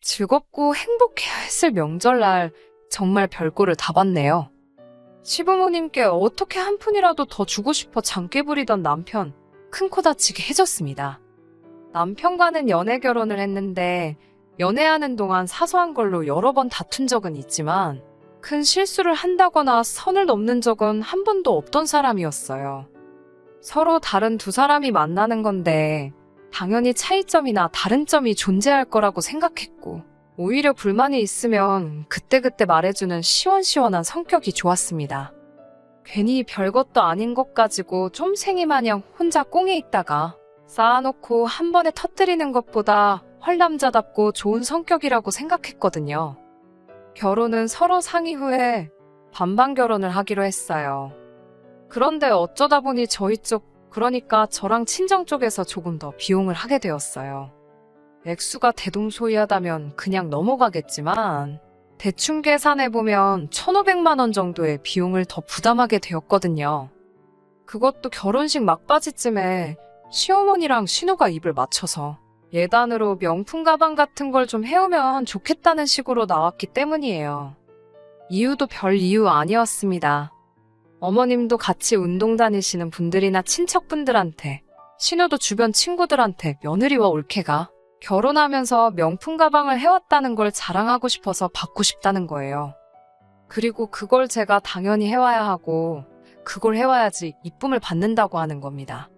즐겁고 행복해야 했을 명절날 정말 별꼴을 다 봤네요. 시부모님께 어떻게 한 푼이라도 더 주고 싶어 장깨 부리던 남편, 큰 코 다치게 해줬습니다. 남편과는 연애 결혼을 했는데 연애하는 동안 사소한 걸로 여러 번 다툰 적은 있지만 큰 실수를 한다거나 선을 넘는 적은 한 번도 없던 사람이었어요. 서로 다른 두 사람이 만나는 건데 당연히 차이점이나 다른 점이 존재할 거라고 생각했고 오히려 불만이 있으면 그때그때 말해주는 시원시원한 성격이 좋았습니다. 괜히 별것도 아닌 것 가지고 쫌생이 마냥 혼자 꽁에 있다가 쌓아놓고 한 번에 터뜨리는 것보다 헐남자답고 좋은 성격이라고 생각했거든요. 결혼은 서로 상의 후에 반반 결혼을 하기로 했어요. 그런데 어쩌다 보니 저희 쪽, 그러니까 저랑 친정 쪽에서 조금 더 비용을 하게 되었어요. 액수가 대동소이하다면 그냥 넘어가겠지만 대충 계산해보면 1,500만 원 정도의 비용을 더 부담하게 되었거든요. 그것도 결혼식 막바지쯤에 시어머니랑 신우가 입을 맞춰서 예단으로 명품 가방 같은 걸 좀 해오면 좋겠다는 식으로 나왔기 때문이에요. 이유도 별 이유 아니었습니다. 어머님도 같이 운동 다니시는 분들이나 친척분들한테, 신우도 주변 친구들한테 며느리와 올케가 결혼하면서 명품 가방을 해왔다는 걸 자랑하고 싶어서 받고 싶다는 거예요. 그리고 그걸 제가 당연히 해와야 하고 그걸 해와야지 이쁨을 받는다고 하는 겁니다.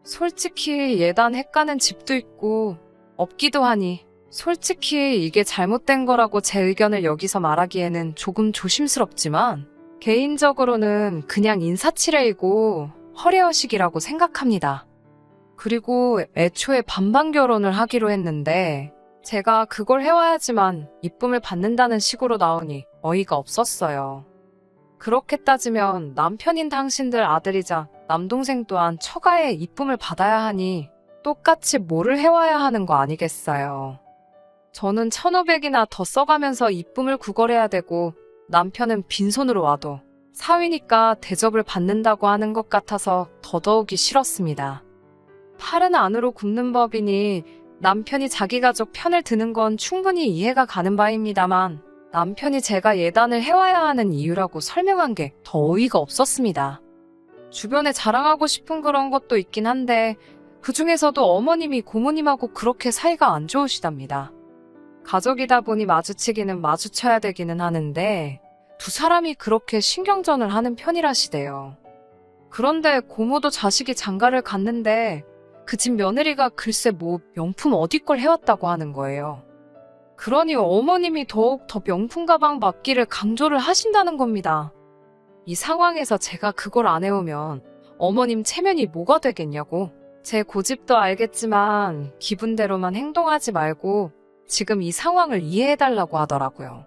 솔직히 예단 헷가는 집도 있고 없기도 하니 솔직히 이게 잘못된 거라고 제 의견을 여기서 말하기에는 조금 조심스럽지만 개인적으로는 그냥 인사치레이고 허례허식이라고 생각합니다. 그리고 애초에 반반 결혼을 하기로 했는데 제가 그걸 해와야지만 이쁨을 받는다는 식으로 나오니 어이가 없었어요. 그렇게 따지면 남편인 당신들 아들이자 남동생 또한 처가의 이쁨을 받아야 하니 똑같이 뭐를 해와야 하는 거 아니겠어요. 저는 1,500이나 더 써가면서 이쁨을 구걸해야 되고 남편은 빈손으로 와도 사위니까 대접을 받는다고 하는 것 같아서 더더욱이 싫었습니다. 팔은 안으로 굽는 법이니 남편이 자기 가족 편을 드는 건 충분히 이해가 가는 바입니다만 남편이 제가 예단을 해와야 하는 이유라고 설명한 게 더 어이가 없었습니다. 주변에 자랑하고 싶은 그런 것도 있긴 한데 그 중에서도 어머님이 고모님하고 그렇게 사이가 안 좋으시답니다. 가족이다 보니 마주치기는 마주쳐야 되기는 하는데 두 사람이 그렇게 신경전을 하는 편이라시대요. 그런데 고모도 자식이 장가를 갔는데 그 집 며느리가 글쎄 뭐 명품 어디 걸 해왔다고 하는 거예요. 그러니 어머님이 더욱 더 명품 가방 받기를 강조를 하신다는 겁니다. 이 상황에서 제가 그걸 안 해오면 어머님 체면이 뭐가 되겠냐고. 제 고집도 알겠지만 기분대로만 행동하지 말고 지금 이 상황을 이해해달라고 하더라고요.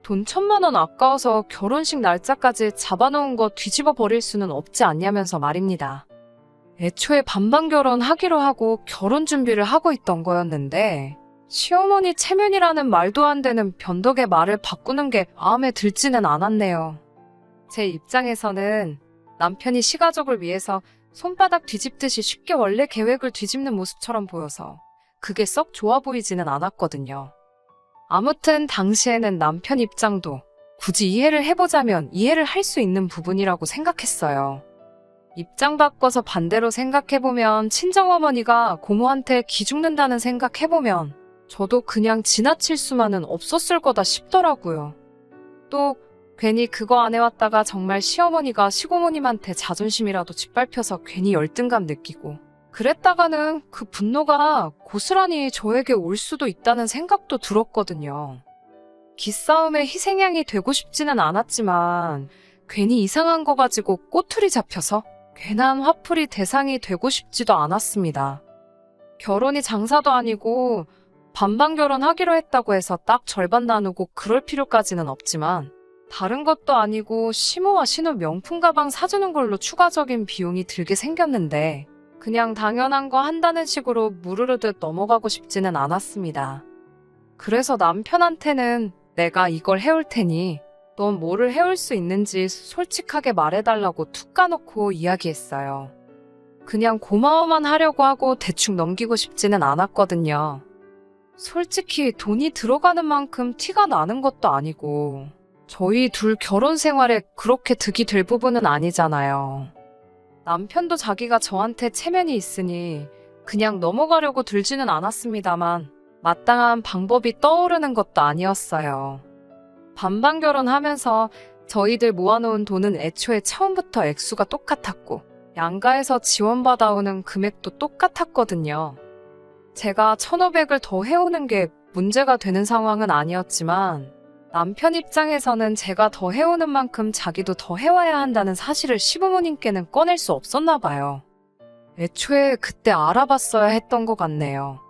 돈 1,000만 원 아까워서 결혼식 날짜까지 잡아놓은 거 뒤집어 버릴 수는 없지 않냐면서 말입니다. 애초에 반반 결혼하기로 하고 결혼 준비를 하고 있던 거였는데 시어머니 체면이라는 말도 안 되는 변덕의 말을 바꾸는 게 마음에 들지는 않았네요. 제 입장에서는 남편이 시가족을 위해서 손바닥 뒤집듯이 쉽게 원래 계획을 뒤집는 모습처럼 보여서 그게 썩 좋아 보이지는 않았거든요. 아무튼 당시에는 남편 입장도 굳이 이해를 해보자면 이해를 할 수 있는 부분이라고 생각했어요. 입장 바꿔서 반대로 생각해보면 친정어머니가 고모한테 기죽는다는 생각해보면 저도 그냥 지나칠 수만은 없었을 거다 싶더라고요. 또 괜히 그거 안 해왔다가 정말 시어머니가 시고모님한테 자존심이라도 짓밟혀서 괜히 열등감 느끼고 그랬다가는 그 분노가 고스란히 저에게 올 수도 있다는 생각도 들었거든요. 기싸움의 희생양이 되고 싶지는 않았지만 괜히 이상한 거 가지고 꼬투리 잡혀서 괜한 화풀이 대상이 되고 싶지도 않았습니다. 결혼이 장사도 아니고 반반 결혼하기로 했다고 해서 딱 절반 나누고 그럴 필요까지는 없지만 다른 것도 아니고 시모와 신우 명품 가방 사주는 걸로 추가적인 비용이 들게 생겼는데 그냥 당연한 거 한다는 식으로 무르르듯 넘어가고 싶지는 않았습니다. 그래서 남편한테는 내가 이걸 해올 테니 넌 뭐를 해올 수 있는지 솔직하게 말해달라고 툭 까놓고 이야기했어요. 그냥 고마워만 하려고 하고 대충 넘기고 싶지는 않았거든요. 솔직히 돈이 들어가는 만큼 티가 나는 것도 아니고 저희 둘 결혼 생활에 그렇게 득이 될 부분은 아니잖아요. 남편도 자기가 저한테 체면이 있으니 그냥 넘어가려고 들지는 않았습니다만 마땅한 방법이 떠오르는 것도 아니었어요. 반반 결혼하면서 저희들 모아놓은 돈은 애초에 처음부터 액수가 똑같았고 양가에서 지원받아오는 금액도 똑같았거든요. 제가 1,500을 더 해오는 게 문제가 되는 상황은 아니었지만 남편 입장에서는 제가 더 해오는 만큼 자기도 더 해와야 한다는 사실을 시부모님께는 꺼낼 수 없었나 봐요. 애초에 그때 알아봤어야 했던 것 같네요.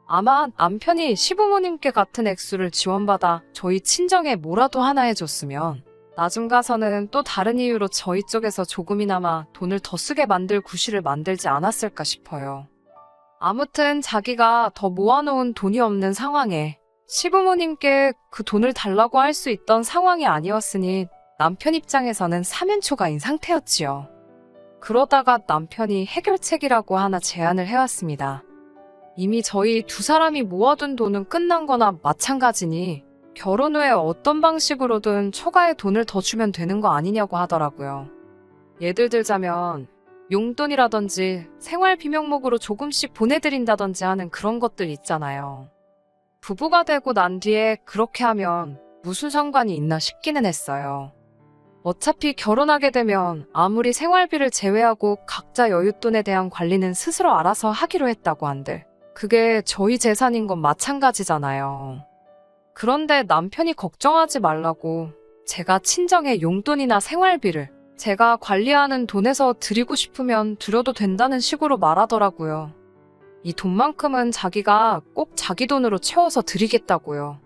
아마 남편이 시부모님께 같은 액수를 지원받아 저희 친정에 뭐라도 하나 해줬으면 나중 가서는 또 다른 이유로 저희 쪽에서 조금이나마 돈을 더 쓰게 만들 구실을 만들지 않았을까 싶어요. 아무튼 자기가 더 모아놓은 돈이 없는 상황에 시부모님께 그 돈을 달라고 할 수 있던 상황이 아니었으니 남편 입장에서는 사면초가인 상태였지요. 그러다가 남편이 해결책이라고 하나 제안을 해왔습니다. 이미 저희 두 사람이 모아둔 돈은 끝난 거나 마찬가지니 결혼 후에 어떤 방식으로든 초과의 돈을 더 주면 되는 거 아니냐고 하더라고요. 예를 들자면 용돈이라든지 생활비 명목으로 조금씩 보내드린다든지 하는 그런 것들 있잖아요. 부부가 되고 난 뒤에 그렇게 하면 무슨 상관이 있나 싶기는 했어요. 어차피 결혼하게 되면 아무리 생활비를 제외하고 각자 여윳돈에 대한 관리는 스스로 알아서 하기로 했다고 한들 그게 저희 재산인 건 마찬가지잖아요. 그런데 남편이 걱정하지 말라고 제가 친정의 용돈이나 생활비를 제가 관리하는 돈에서 드리고 싶으면 드려도 된다는 식으로 말하더라고요. 이 돈만큼은 자기가 꼭 자기 돈으로 채워서 드리겠다고요.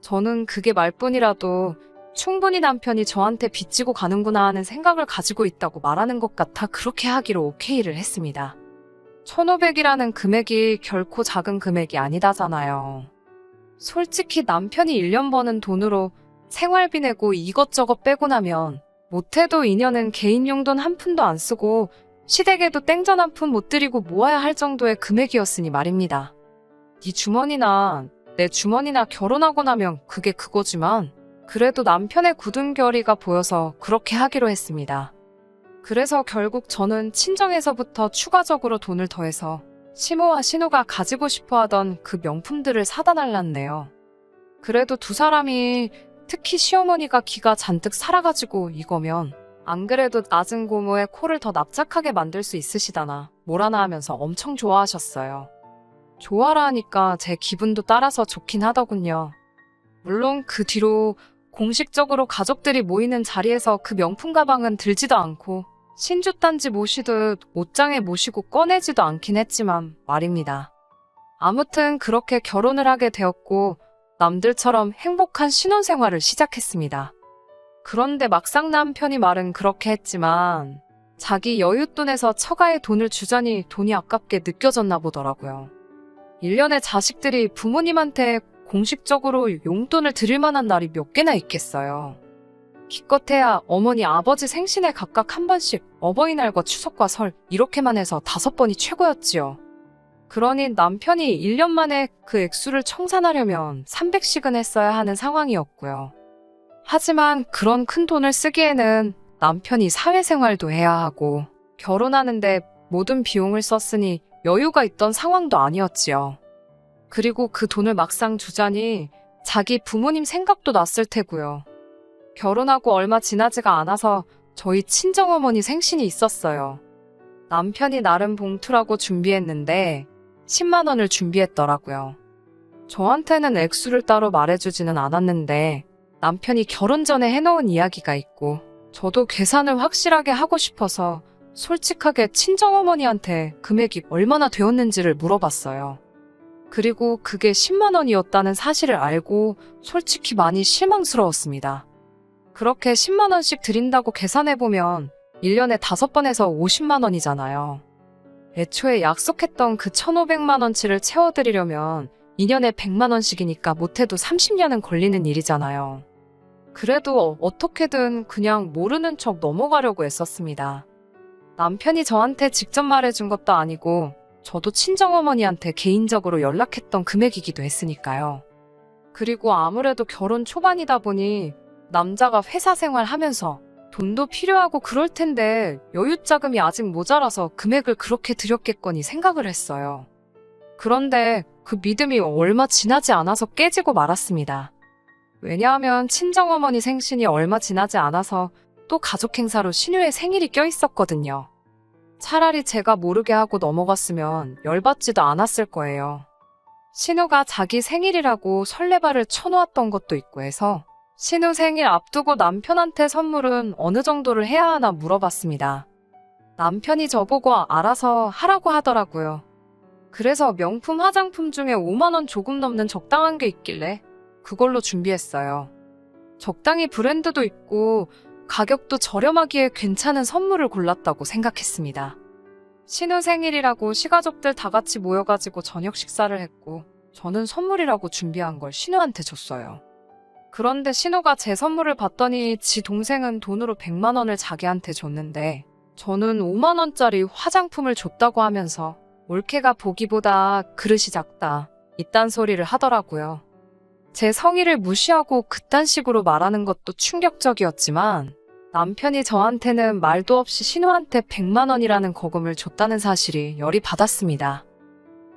저는 그게 말뿐이라도 충분히 남편이 저한테 빚지고 가는구나 하는 생각을 가지고 있다고 말하는 것 같아 그렇게 하기로 오케이를 했습니다. 1,500이라는 금액이 결코 작은 금액이 아니다잖아요. 솔직히 남편이 1년 버는 돈으로 생활비 내고 이것저것 빼고 나면 못해도 2년은 개인 용돈 한 푼도 안 쓰고 시댁에도 땡전 한 푼 못 드리고 모아야 할 정도의 금액이었으니 말입니다. 네 주머니나 내 주머니나 결혼하고 나면 그게 그거지만 그래도 남편의 굳은 결의가 보여서 그렇게 하기로 했습니다. 그래서 결국 저는 친정에서부터 추가적으로 돈을 더해서 시모와 신우가 가지고 싶어하던 그 명품들을 사다 달랐네요. 그래도 두 사람이 특히 시어머니가 기가 잔뜩 살아가지고 이거면 안 그래도 낮은 고모의 코를 더 납작하게 만들 수 있으시다나 뭐라나 하면서 엄청 좋아하셨어요. 좋아라 하니까 제 기분도 따라서 좋긴 하더군요. 물론 그 뒤로 공식적으로 가족들이 모이는 자리에서 그 명품 가방은 들지도 않고 신주단지 모시듯 옷장에 모시고 꺼내지도 않긴 했지만 말입니다. 아무튼 그렇게 결혼을 하게 되었고 남들처럼 행복한 신혼생활을 시작했습니다. 그런데 막상 남편이 말은 그렇게 했지만 자기 여윳돈에서 처가에 돈을 주자니 돈이 아깝게 느껴졌나 보더라고요. 1년에 자식들이 부모님한테 공식적으로 용돈을 드릴 만한 날이 몇 개나 있겠어요. 기껏해야 어머니 아버지 생신에 각각 한 번씩 어버이날과 추석과 설 이렇게만 해서 5번이 최고였지요. 그러니 남편이 1년 만에 그 액수를 청산하려면 300씩은 했어야 하는 상황이었고요. 하지만 그런 큰 돈을 쓰기에는 남편이 사회생활도 해야 하고 결혼하는데 모든 비용을 썼으니 여유가 있던 상황도 아니었지요. 그리고 그 돈을 막상 주자니 자기 부모님 생각도 났을 테고요. 결혼하고 얼마 지나지가 않아서 저희 친정어머니 생신이 있었어요. 남편이 나름 봉투라고 준비했는데 10만 원을 준비했더라고요. 저한테는 액수를 따로 말해주지는 않았는데 남편이 결혼 전에 해놓은 이야기가 있고 저도 계산을 확실하게 하고 싶어서 솔직하게 친정어머니한테 금액이 얼마나 되었는지를 물어봤어요. 그리고 그게 10만 원이었다는 사실을 알고 솔직히 많이 실망스러웠습니다. 그렇게 10만 원씩 드린다고 계산해보면 1년에 5번에서 50만 원이잖아요. 애초에 약속했던 그 1,500만 원치를 채워드리려면 2년에 100만 원씩이니까 못해도 30년은 걸리는 일이잖아요. 그래도 어떻게든 그냥 모르는 척 넘어가려고 했었습니다. 남편이 저한테 직접 말해준 것도 아니고 저도 친정어머니한테 개인적으로 연락했던 금액이기도 했으니까요. 그리고 아무래도 결혼 초반이다 보니 남자가 회사 생활하면서 돈도 필요하고 그럴 텐데 여유 자금이 아직 모자라서 금액을 그렇게 드렸겠거니 생각을 했어요. 그런데 그 믿음이 얼마 지나지 않아서 깨지고 말았습니다. 왜냐하면 친정어머니 생신이 얼마 지나지 않아서 또 가족 행사로 신우의 생일이 껴있었거든요. 차라리 제가 모르게 하고 넘어갔으면 열받지도 않았을 거예요. 신우가 자기 생일이라고 설레발을 쳐놓았던 것도 있고 해서 신우 생일 앞두고 남편한테 선물은 어느 정도를 해야 하나 물어봤습니다. 남편이 저보고 알아서 하라고 하더라고요. 그래서 명품 화장품 중에 5만 원 조금 넘는 적당한 게 있길래 그걸로 준비했어요. 적당히 브랜드도 있고 가격도 저렴하기에 괜찮은 선물을 골랐다고 생각했습니다. 신우 생일이라고 시가족들 다 같이 모여가지고 저녁 식사를 했고 저는 선물이라고 준비한 걸 신우한테 줬어요. 그런데 신우가 제 선물을 받더니 지 동생은 돈으로 100만 원을 자기한테 줬는데 저는 5만 원짜리 화장품을 줬다고 하면서 올케가 보기보다 그릇이 작다 이딴 소리를 하더라고요. 제 성의를 무시하고 그딴 식으로 말하는 것도 충격적이었지만 남편이 저한테는 말도 없이 신우한테 100만 원이라는 거금을 줬다는 사실이 열이 받았습니다.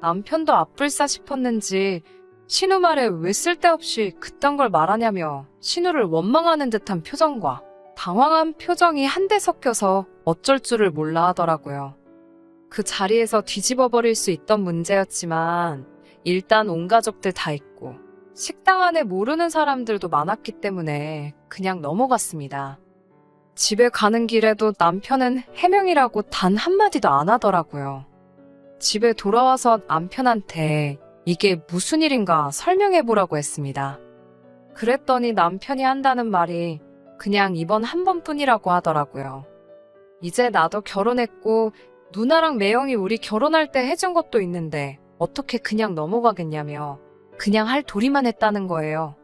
남편도 앞불싸 싶었는지 신우 말에 왜 쓸데없이 그딴 걸 말하냐며 신우를 원망하는 듯한 표정과 당황한 표정이 한데 섞여서 어쩔 줄을 몰라 하더라고요. 그 자리에서 뒤집어 버릴 수 있던 문제였지만 일단 온 가족들 다 있고 식당 안에 모르는 사람들도 많았기 때문에 그냥 넘어갔습니다. 집에 가는 길에도 남편은 해명이라고 단 한마디도 안 하더라고요. 집에 돌아와서 남편한테 이게 무슨 일인가 설명해보라고 했습니다. 그랬더니 남편이 한다는 말이 그냥 이번 한 번뿐이라고 하더라고요. 이제 나도 결혼했고 누나랑 매형이 우리 결혼할 때 해준 것도 있는데 어떻게 그냥 넘어가겠냐며 그냥 할 도리만 했다는 거예요.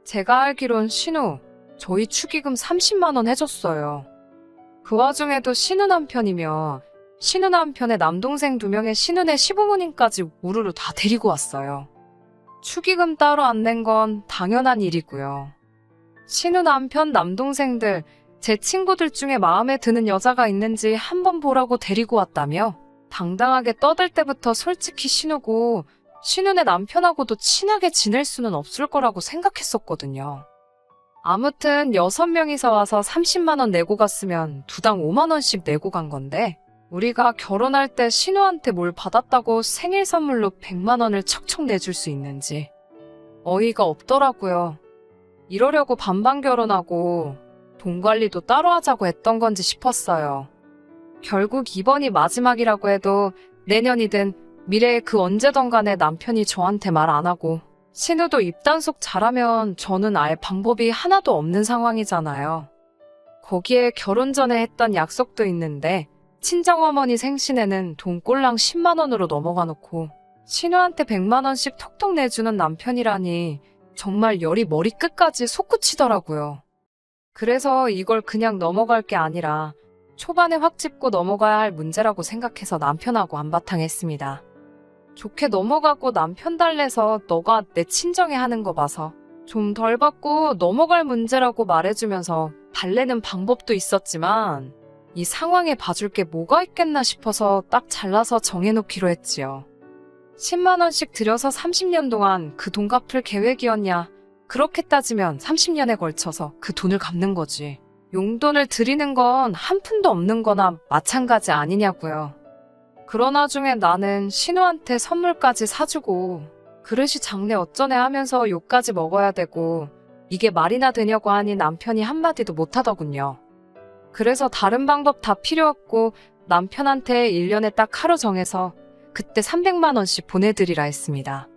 제가 알기론 신우, 저희 축의금 30만 원 해줬어요. 그 와중에도 신우 남편이며 신우 남편의 남동생 2명의 신우네 시부모님까지 우르르 다 데리고 왔어요. 축의금 따로 안 낸 건 당연한 일이고요. 신우 남편 남동생들, 제 친구들 중에 마음에 드는 여자가 있는지 한번 보라고 데리고 왔다며 당당하게 떠들 때부터 솔직히 신우고 신우네 남편하고도 친하게 지낼 수는 없을 거라고 생각했었거든요. 아무튼 6명이서 와서 30만 원 내고 갔으면 두당 5만 원씩 내고 간 건데 우리가 결혼할 때 신우한테 뭘 받았다고 생일 선물로 100만 원을 척척 내줄 수 있는지 어이가 없더라고요. 이러려고 반반 결혼하고 돈 관리도 따로 하자고 했던 건지 싶었어요. 결국 이번이 마지막이라고 해도 내년이든 미래에 그 언제든 간에 남편이 저한테 말 안 하고 신우도 입단속 잘하면 저는 알 방법이 하나도 없는 상황이잖아요. 거기에 결혼 전에 했던 약속도 있는데 친정어머니 생신에는 돈 꼴랑 10만 원으로 넘어가 놓고 신우한테 100만 원씩 톡톡 내주는 남편이라니 정말 열이 머리끝까지 솟구치더라고요. 그래서 이걸 그냥 넘어갈 게 아니라 초반에 확 짚고 넘어가야 할 문제라고 생각해서 남편하고 한바탕 했습니다. 좋게 넘어가고 남편 달래서 너가 내 친정에 하는 거 봐서 좀 덜 받고 넘어갈 문제라고 말해주면서 달래는 방법도 있었지만 이 상황에 봐줄 게 뭐가 있겠나 싶어서 딱 잘라서 정해놓기로 했지요. 10만 원씩 들여서 30년 동안 그 돈 갚을 계획이었냐? 그렇게 따지면 30년에 걸쳐서 그 돈을 갚는 거지. 용돈을 드리는 건 한 푼도 없는 거나 마찬가지 아니냐고요. 그러나 중에 나는 신우한테 선물까지 사주고 그릇이 작네 어쩌네 하면서 욕까지 먹어야 되고 이게 말이나 되냐고 하니 남편이 한마디도 못하더군요. 그래서 다른 방법 다 필요 없고 남편한테 1년에 딱 하루 정해서 그때 300만 원씩 보내드리라 했습니다.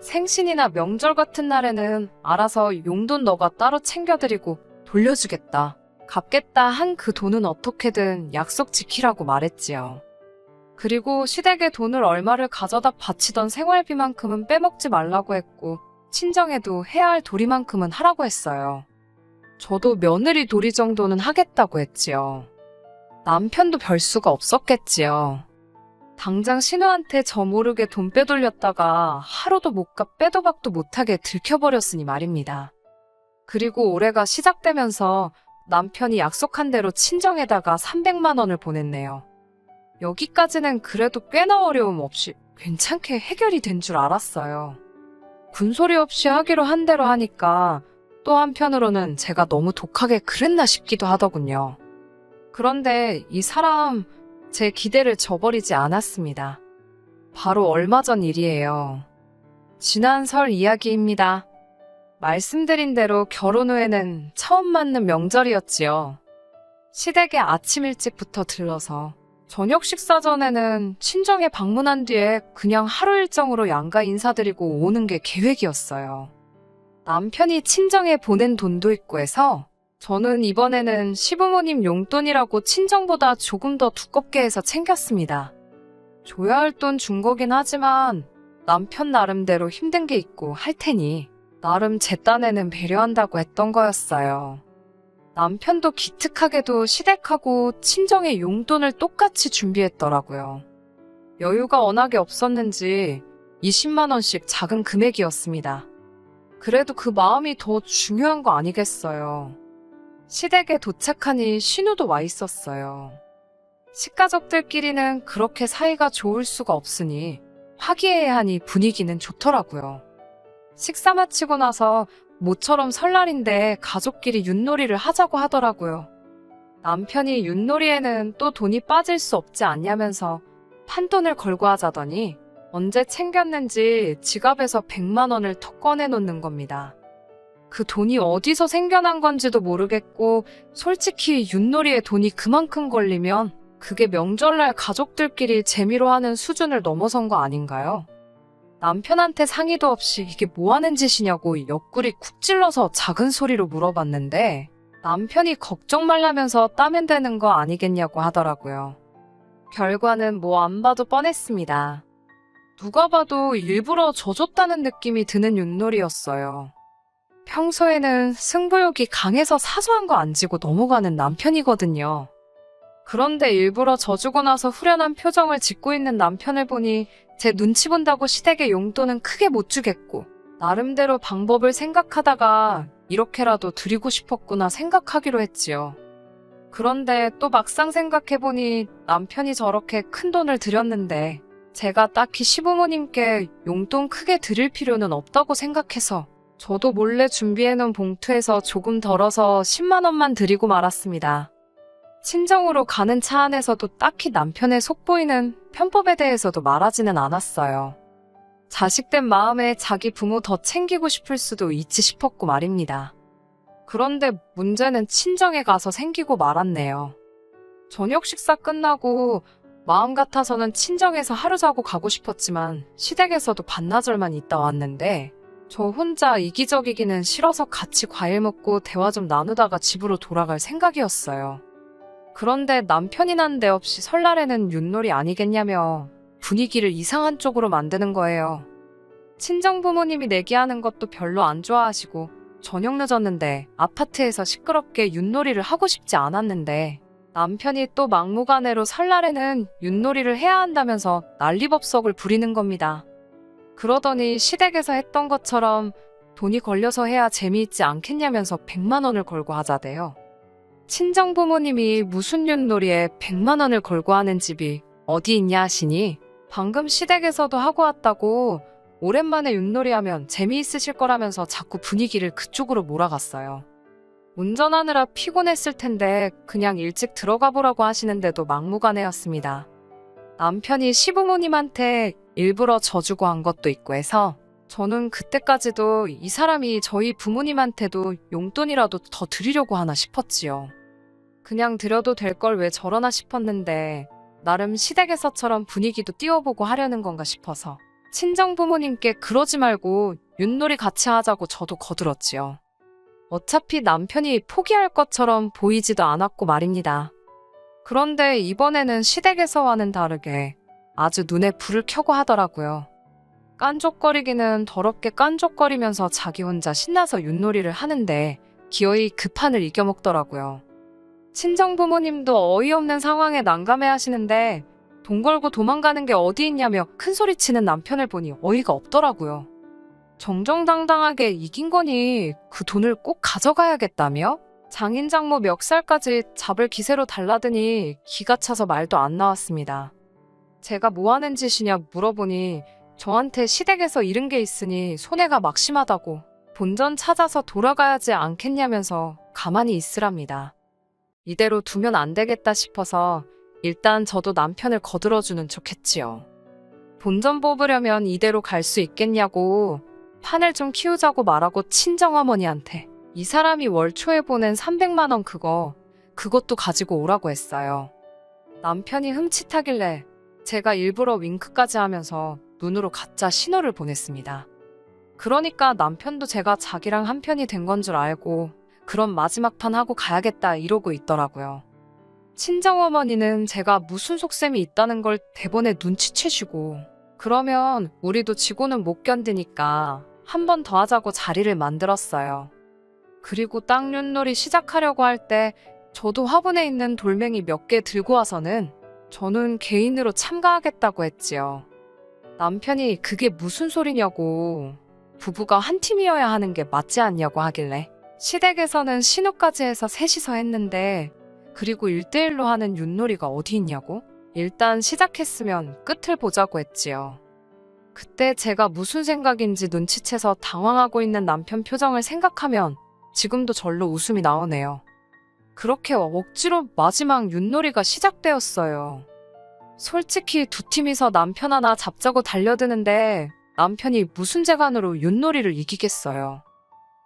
생신이나 명절 같은 날에는 알아서 용돈 너가 따로 챙겨드리고 돌려주겠다, 갚겠다 한 그 돈은 어떻게든 약속 지키라고 말했지요. 그리고 시댁에 돈을 얼마를 가져다 바치던 생활비만큼은 빼먹지 말라고 했고 친정에도 해야 할 도리만큼은 하라고 했어요. 저도 며느리 도리 정도는 하겠다고 했지요. 남편도 별 수가 없었겠지요. 당장 신우한테 저 모르게 돈 빼돌렸다가 하루도 못 가 빼도 박도 못하게 들켜버렸으니 말입니다. 그리고 올해가 시작되면서 남편이 약속한 대로 친정에다가 300만 원을 보냈네요. 여기까지는 그래도 꽤나 어려움 없이 괜찮게 해결이 된 줄 알았어요. 군소리 없이 하기로 한 대로 하니까 또 한편으로는 제가 너무 독하게 그랬나 싶기도 하더군요. 그런데 이 사람 제 기대를 저버리지 않았습니다. 바로 얼마 전 일이에요. 지난 설 이야기입니다. 말씀드린 대로 결혼 후에는 처음 맞는 명절이었지요. 시댁에 아침 일찍부터 들러서 저녁 식사 전에는 친정에 방문한 뒤에 그냥 하루 일정으로 양가 인사드리고 오는 게 계획이었어요. 남편이 친정에 보낸 돈도 있고 해서 저는 이번에는 시부모님 용돈이라고 친정보다 조금 더 두껍게 해서 챙겼습니다. 줘야 할 돈 준 거긴 하지만 남편 나름대로 힘든 게 있고 할 테니 나름 제 딴에는 배려한다고 했던 거였어요. 남편도 기특하게도 시댁하고 친정의 용돈을 똑같이 준비했더라고요. 여유가 워낙에 없었는지 20만 원씩 작은 금액이었습니다. 그래도 그 마음이 더 중요한 거 아니겠어요. 시댁에 도착하니 신우도 와 있었어요. 식가족들끼리는 그렇게 사이가 좋을 수가 없으니 화기애애하니 분위기는 좋더라고요. 식사 마치고 나서 모처럼 설날인데 가족끼리 윷놀이를 하자고 하더라고요. 남편이 윷놀이에는 또 돈이 빠질 수 없지 않냐면서 판돈을 걸고 하자더니 언제 챙겼는지 지갑에서 100만 원을 턱 꺼내놓는 겁니다. 그 돈이 어디서 생겨난 건지도 모르겠고 솔직히 윷놀이에 돈이 그만큼 걸리면 그게 명절날 가족들끼리 재미로 하는 수준을 넘어선 거 아닌가요? 남편한테 상의도 없이 이게 뭐 하는 짓이냐고 옆구리 쿡 찔러서 작은 소리로 물어봤는데 남편이 걱정 말라면서 따면 되는 거 아니겠냐고 하더라고요. 결과는 뭐 안 봐도 뻔했습니다. 누가 봐도 일부러 져줬다는 느낌이 드는 윷놀이였어요. 평소에는 승부욕이 강해서 사소한 거 안 지고 넘어가는 남편이거든요. 그런데 일부러 져주고 나서 후련한 표정을 짓고 있는 남편을 보니 제 눈치 본다고 시댁에 용돈은 크게 못 주겠고 나름대로 방법을 생각하다가 이렇게라도 드리고 싶었구나 생각하기로 했지요. 그런데 또 막상 생각해보니 남편이 저렇게 큰 돈을 드렸는데 제가 딱히 시부모님께 용돈 크게 드릴 필요는 없다고 생각해서 저도 몰래 준비해놓은 봉투에서 조금 덜어서 10만 원만 드리고 말았습니다. 친정으로 가는 차 안에서도 딱히 남편의 속보이는 편법에 대해서도 말하지는 않았어요. 자식된 마음에 자기 부모 더 챙기고 싶을 수도 있지 싶었고 말입니다. 그런데 문제는 친정에 가서 생기고 말았네요. 저녁 식사 끝나고 마음 같아서는 친정에서 하루 자고 가고 싶었지만 시댁에서도 반나절만 있다 왔는데 저 혼자 이기적이기는 싫어서 같이 과일 먹고 대화 좀 나누다가 집으로 돌아갈 생각이었어요. 그런데 남편이 난데없이 설날에는 윷놀이 아니겠냐며 분위기를 이상한 쪽으로 만드는 거예요. 친정 부모님이 내기하는 것도 별로 안 좋아하시고 저녁 늦었는데 아파트에서 시끄럽게 윷놀이를 하고 싶지 않았는데 남편이 또 막무가내로 설날에는 윷놀이를 해야 한다면서 난리법석을 부리는 겁니다. 그러더니 시댁에서 했던 것처럼 돈이 걸려서 해야 재미있지 않겠냐면서 100만 원을 걸고 하자대요. 친정 부모님이 무슨 윷놀이에 100만 원을 걸고 하는 집이 어디 있냐 하시니 방금 시댁에서도 하고 왔다고 오랜만에 윷놀이 하면 재미있으실 거라면서 자꾸 분위기를 그쪽으로 몰아갔어요. 운전하느라 피곤했을 텐데 그냥 일찍 들어가 보라고 하시는데도 막무가내였습니다. 남편이 시부모님한테 일부러 져주고 한 것도 있고 해서 저는 그때까지도 이 사람이 저희 부모님한테도 용돈이라도 더 드리려고 하나 싶었지요. 그냥 드려도 될 걸 왜 저러나 싶었는데 나름 시댁에서처럼 분위기도 띄워보고 하려는 건가 싶어서 친정 부모님께 그러지 말고 윷놀이 같이 하자고 저도 거들었지요. 어차피 남편이 포기할 것처럼 보이지도 않았고 말입니다. 그런데 이번에는 시댁에서와는 다르게 아주 눈에 불을 켜고 하더라고요. 깐족거리기는 더럽게 깐족거리면서 자기 혼자 신나서 윷놀이를 하는데 기어이 그 판을 이겨먹더라고요. 친정 부모님도 어이없는 상황에 난감해 하시는데 돈 걸고 도망가는 게 어디 있냐며 큰소리치는 남편을 보니 어이가 없더라고요. 정정당당하게 이긴 거니 그 돈을 꼭 가져가야겠다며? 장인 장모 멱살까지 잡을 기세로 달라드니 기가 차서 말도 안 나왔습니다. 제가 뭐 하는 짓이냐 물어보니 저한테 시댁에서 잃은 게 있으니 손해가 막심하다고 본전 찾아서 돌아가야지 않겠냐면서 가만히 있으랍니다. 이대로 두면 안 되겠다 싶어서 일단 저도 남편을 거들어주는 척 했지요. 본전 뽑으려면 이대로 갈 수 있겠냐고 판을 좀 키우자고 말하고 친정어머니한테 이 사람이 월 초에 보낸 300만 원 그것도 가지고 오라고 했어요. 남편이 흠칫하길래 제가 일부러 윙크까지 하면서 눈으로 가짜 신호를 보냈습니다. 그러니까 남편도 제가 자기랑 한편이 된 건 줄 알고 그럼 마지막 판 하고 가야겠다 이러고 있더라고요. 친정어머니는 제가 무슨 속셈이 있다는 걸 대번에 눈치채시고 그러면 우리도 지고는 못 견디니까 한 번 더 하자고 자리를 만들었어요. 그리고 땅 윷놀이 시작하려고 할 때 저도 화분에 있는 돌멩이 몇 개 들고 와서는 저는 개인으로 참가하겠다고 했지요. 남편이 그게 무슨 소리냐고 부부가 한 팀이어야 하는 게 맞지 않냐고 하길래 시댁에서는 신우까지 해서 셋이서 했는데 그리고 1대1로 하는 윷놀이가 어디 있냐고? 일단 시작했으면 끝을 보자고 했지요. 그때 제가 무슨 생각인지 눈치채서 당황하고 있는 남편 표정을 생각하면 지금도 절로 웃음이 나오네요. 그렇게 억지로 마지막 윷놀이가 시작되었어요. 솔직히 두 팀이서 남편 하나 잡자고 달려드는데 남편이 무슨 재간으로 윷놀이를 이기겠어요.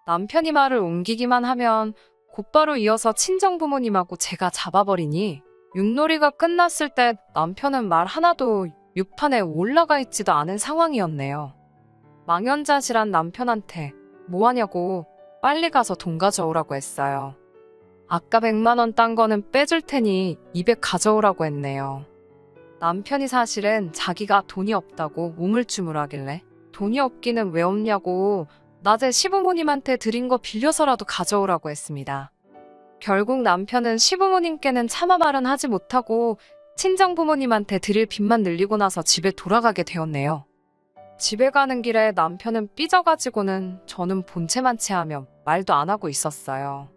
남편이 말을 옮기기만 하면 곧바로 이어서 친정부모님하고 제가 잡아버리니 윷놀이가 끝났을 때 남편은 말 하나도 육판에 올라가 있지도 않은 상황이었네요. 망연자실한 남편한테 뭐하냐고 빨리 가서 돈 가져오라고 했어요. 아까 100만 원 딴 거는 빼줄 테니 200 가져오라고 했네요. 남편이 사실은 자기가 돈이 없다고 우물쭈물하길래 돈이 없기는 왜 없냐고 낮에 시부모님한테 드린 거 빌려서라도 가져오라고 했습니다. 결국 남편은 시부모님께는 차마 말은 하지 못하고 친정부모님한테 드릴 빚만 늘리고 나서 집에 돌아가게 되었네요. 집에 가는 길에 남편은 삐져가지고는 저는 본체만 체하며 말도 안 하고 있었어요.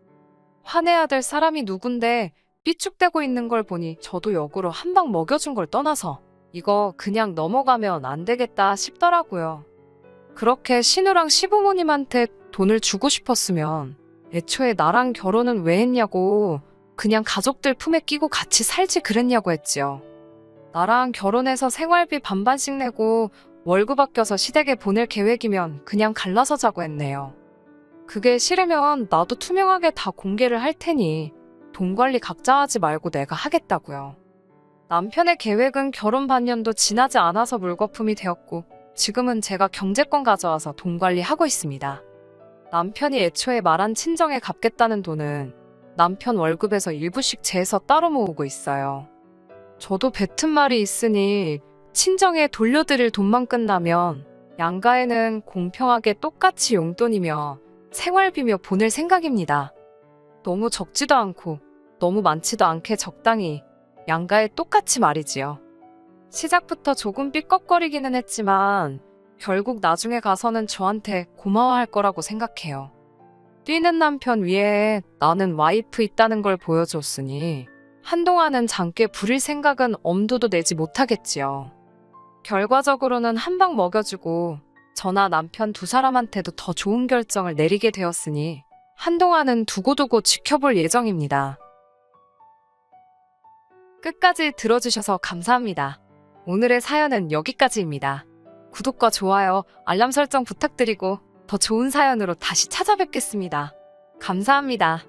화내야 될 사람이 누군데 삐죽대고 있는 걸 보니 저도 역으로 한 방 먹여준 걸 떠나서 이거 그냥 넘어가면 안 되겠다 싶더라고요. 그렇게 신우랑 시부모님한테 돈을 주고 싶었으면 애초에 나랑 결혼은 왜 했냐고 그냥 가족들 품에 끼고 같이 살지 그랬냐고 했지요. 나랑 결혼해서 생활비 반반씩 내고 월급 아껴서 시댁에 보낼 계획이면 그냥 갈라서 자고 했네요. 그게 싫으면 나도 투명하게 다 공개를 할 테니 돈 관리 각자 하지 말고 내가 하겠다고요. 남편의 계획은 결혼 반년도 지나지 않아서 물거품이 되었고 지금은 제가 경제권 가져와서 돈 관리하고 있습니다. 남편이 애초에 말한 친정에 갚겠다는 돈은 남편 월급에서 일부씩 재서 따로 모으고 있어요. 저도 뱉은 말이 있으니 친정에 돌려드릴 돈만 끝나면 양가에는 공평하게 똑같이 용돈이며 생활비며 보낼 생각입니다. 너무 적지도 않고 너무 많지도 않게 적당히 양가에 똑같이 말이지요. 시작부터 조금 삐걱거리기는 했지만 결국 나중에 가서는 저한테 고마워할 거라고 생각해요. 뛰는 남편 위에 나는 와이프 있다는 걸 보여줬으니 한동안은 장께 부릴 생각은 엄두도 내지 못하겠지요. 결과적으로는 한 방 먹여주고 저나 남편 두 사람한테도 더 좋은 결정을 내리게 되었으니 한동안은 두고두고 지켜볼 예정입니다. 끝까지 들어주셔서 감사합니다. 오늘의 사연은 여기까지입니다. 구독과 좋아요, 알람 설정 부탁드리고 더 좋은 사연으로 다시 찾아뵙겠습니다. 감사합니다.